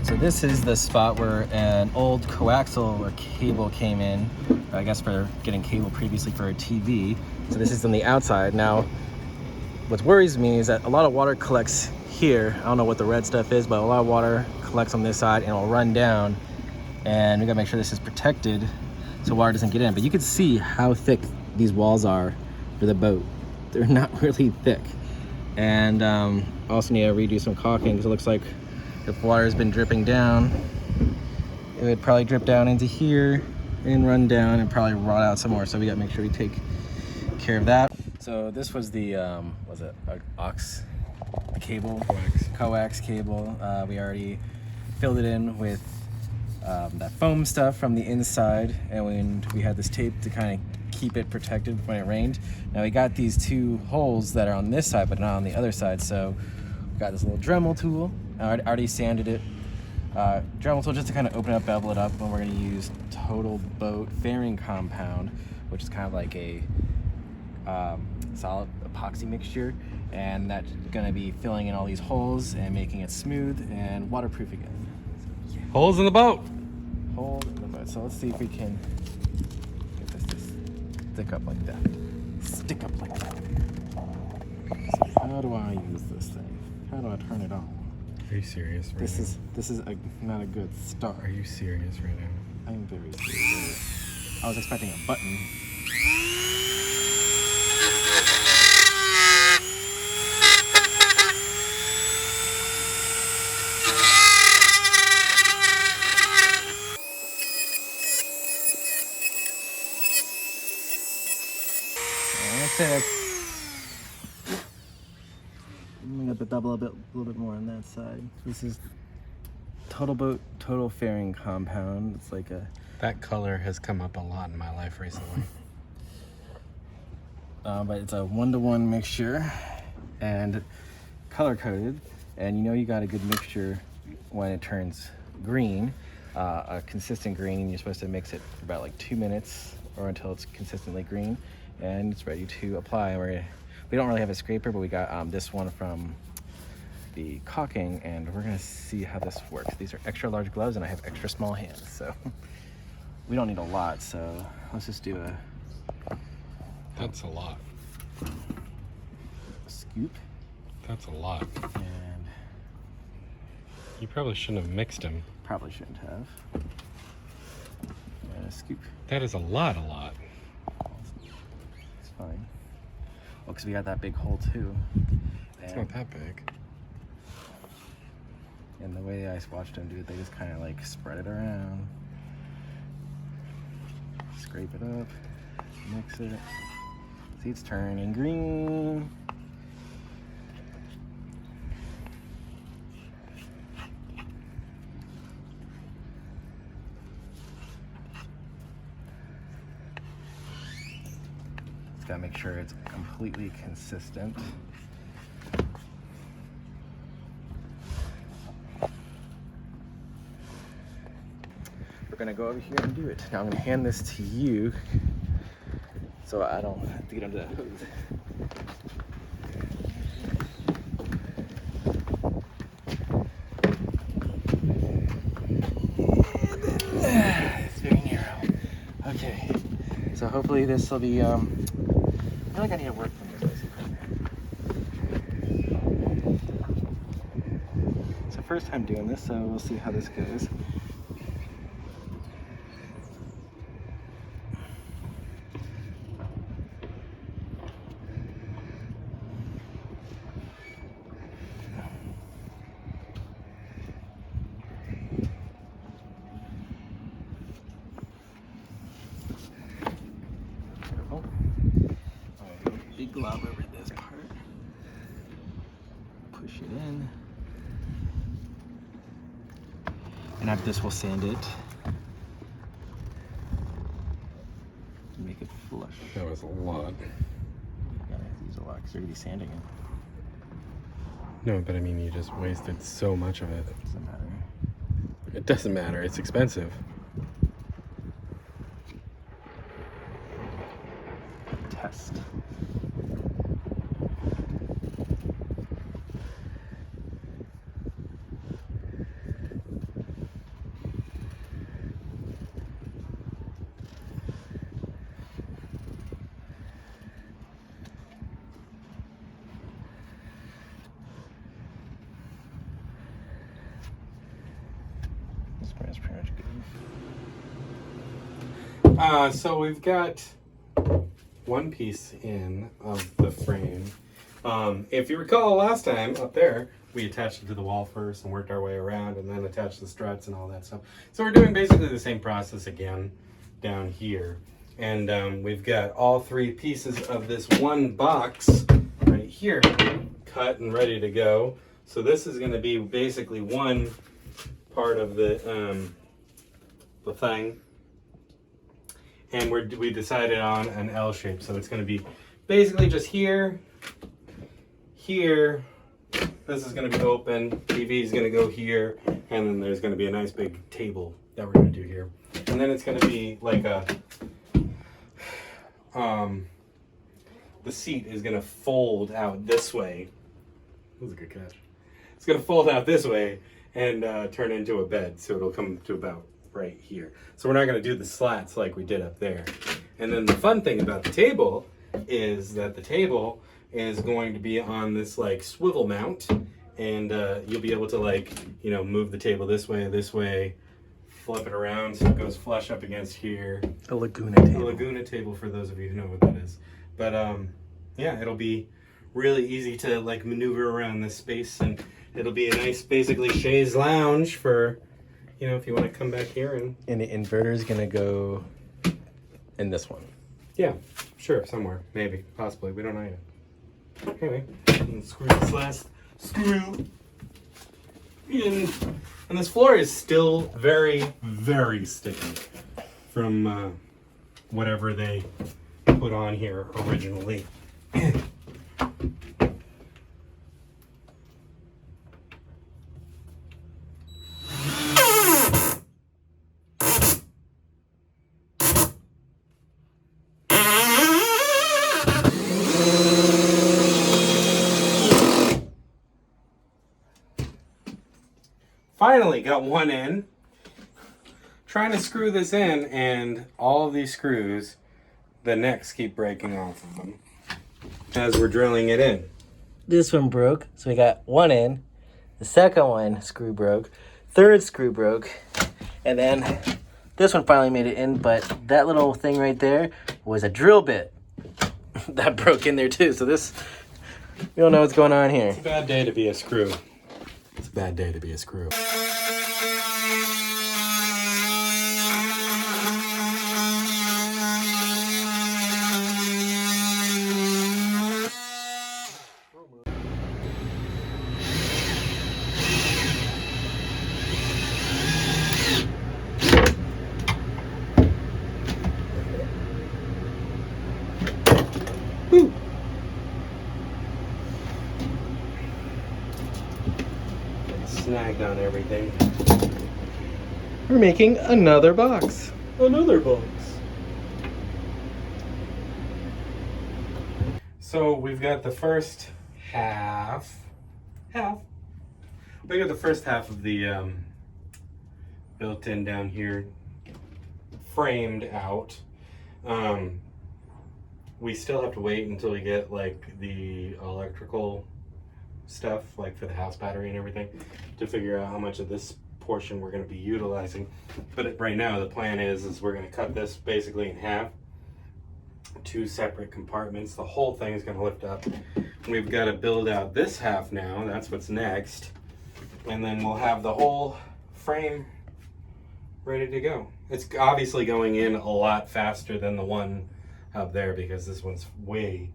right, so this is the spot where an old coaxial or cable came in, I guess for getting cable previously for a TV. So this is on the outside. Now, what worries me is that a lot of water collects here. I don't know what the red stuff is, but a lot of water collects on this side and it'll run down. And we gotta make sure this is protected so water doesn't get in. But you can see how thick these walls are for the boat. They're not really thick. And also need to redo some caulking because it looks like if water has been dripping down, it would probably drip down into here and run down and probably rot out some more. So we gotta make sure we take care of that. So this was the, was it aux cable? Coax cable. We already filled it in with that foam stuff from the inside, and we had this tape to kind of keep it protected when it rained. Now we got these two holes that are on this side but not on the other side, so we got this little Dremel tool. I already sanded it. Dremel tool just to kind of open it up, bevel it up, and we're going to use Total Boat fairing compound, which is kind of like a solid epoxy mixture, and that's going to be filling in all these holes and making it smooth and waterproof again. So, yeah. Holes in the boat. Hole in the boat. So let's see if we can get this to stick up like that. Stick up like that. So how do I use this thing? How do I turn it on? Are you serious right now? This is not a good start. Are you serious right now? I'm very serious. I was expecting a button. That's it. I'm gonna have to double a little bit more on that side. This is Total Boat Total Fairing Compound. It's like a... That color has come up a lot in my life recently. But it's a 1-to-1 mixture and color coded. And you know you got a good mixture when it turns green, a consistent green. You're supposed to mix it for about like 2 minutes or until it's consistently green, and it's ready to apply. We don't really have a scraper, but we got this one from the caulking, and we're gonna see how this works. These are extra large gloves and I have extra small hands, so we don't need a lot, so let's just do a... That's a lot. Scoop. That's a lot. And you probably shouldn't have mixed them. probably shouldn't have. And a scoop. That is a lot. It's fine. Well, because we got that big hole too. It's not that big. And the way I watched them do it, they just kind of like spread it around. Scrape it up. Mix it. See, it's turning green. Just gotta make sure it's completely consistent. We're gonna go over here and do it. Now I'm gonna hand this to you so I don't have to get under that hose. It's very narrow. Okay, so hopefully this will be, I feel like I need to work from this. It's the first time doing this, so we'll see how this goes. Big glob over this part. Push it in. And after this, we'll sand it. Make it flush. That was a lot. Gotta use a lot because you're gonna be sanding it. No, but I mean, you just wasted so much of it. Doesn't matter. It doesn't matter. It's expensive. Test. So we've got one piece in of the frame. If you recall last time up there, we attached it to the wall first and worked our way around and then attached the struts and all that stuff. So we're doing basically the same process again down here. And we've got all three pieces of this one box right here cut and ready to go. So this is going to be basically one part of the thing. And we decided on an L shape. So it's going to be basically just here, here. This is going to be open. TV is going to go here. And then there's going to be a nice big table that we're going to do here. And then it's going to be like a, the seat is going to fold out this way. That was a good catch. It's going to fold out this way and turn into a bed. So it'll come to about right here. So we're not going to do the slats like we did up there. And then the fun thing about the table is that the table is going to be on this like swivel mount, and you'll be able to like, you know, move the table this way, flip it around so it goes flush up against here. A Laguna table. A Laguna table, for those of you who know what that is. But yeah, it'll be really easy to like maneuver around this space, and it'll be a nice basically chaise lounge for, you know, if you want to come back here And the inverter is gonna go in this one. yeah, sure, somewhere, maybe, possibly, we don't know yet. Anyway, screw this last screw in, and this floor is still very, very sticky from whatever they put on here originally. Finally got one in. Trying to screw this in, and all of these screws, the necks keep breaking off of them as we're drilling it in. This one broke, so we got one in. The second one screw broke. Third screw broke. And then this one finally made it in, but that little thing right there was a drill bit. That broke in there too. So this, we don't know what's going on here. It's a bad day to be a screw. It's a bad day to be a screw. Woo! Snagged on everything. We're making another box. Another box. So we've got the first half. We got the first half of the built-in down here, framed out. We still have to wait until we get like the electrical stuff, like for the house battery and everything, to figure out how much of this portion we're going to be utilizing. But right now the plan is we're going to cut this basically in half, two separate compartments. The whole thing is going to lift up. We've got to build out this half now. That's what's next. And then we'll have the whole frame ready to go. It's obviously going in a lot faster than the one up there because this one's way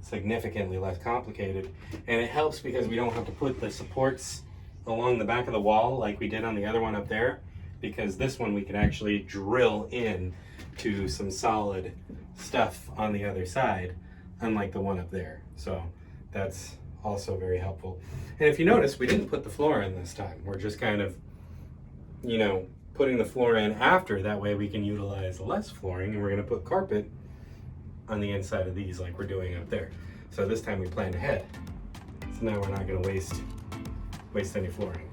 significantly less complicated, and it helps because we don't have to put the supports along the back of the wall like we did on the other one up there, because this one we can actually drill in to some solid stuff on the other side, unlike the one up there. So that's also very helpful. And if you notice, we didn't put the floor in this time. We're just kind of, you know, putting the floor in after. That way we can utilize less flooring, and we're going to put carpet on the inside of these like we're doing up there. So this time we planned ahead. So now we're not going to waste any flooring.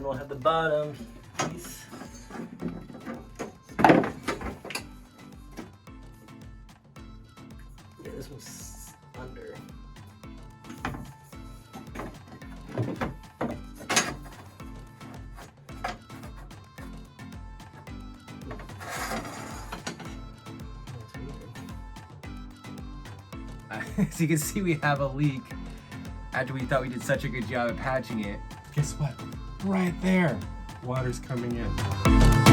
then we'll have the bottom piece. Yeah, this one's under. As you can see, we have a leak after we thought we did such a good job at patching it. Guess what? Right there. Water's coming in.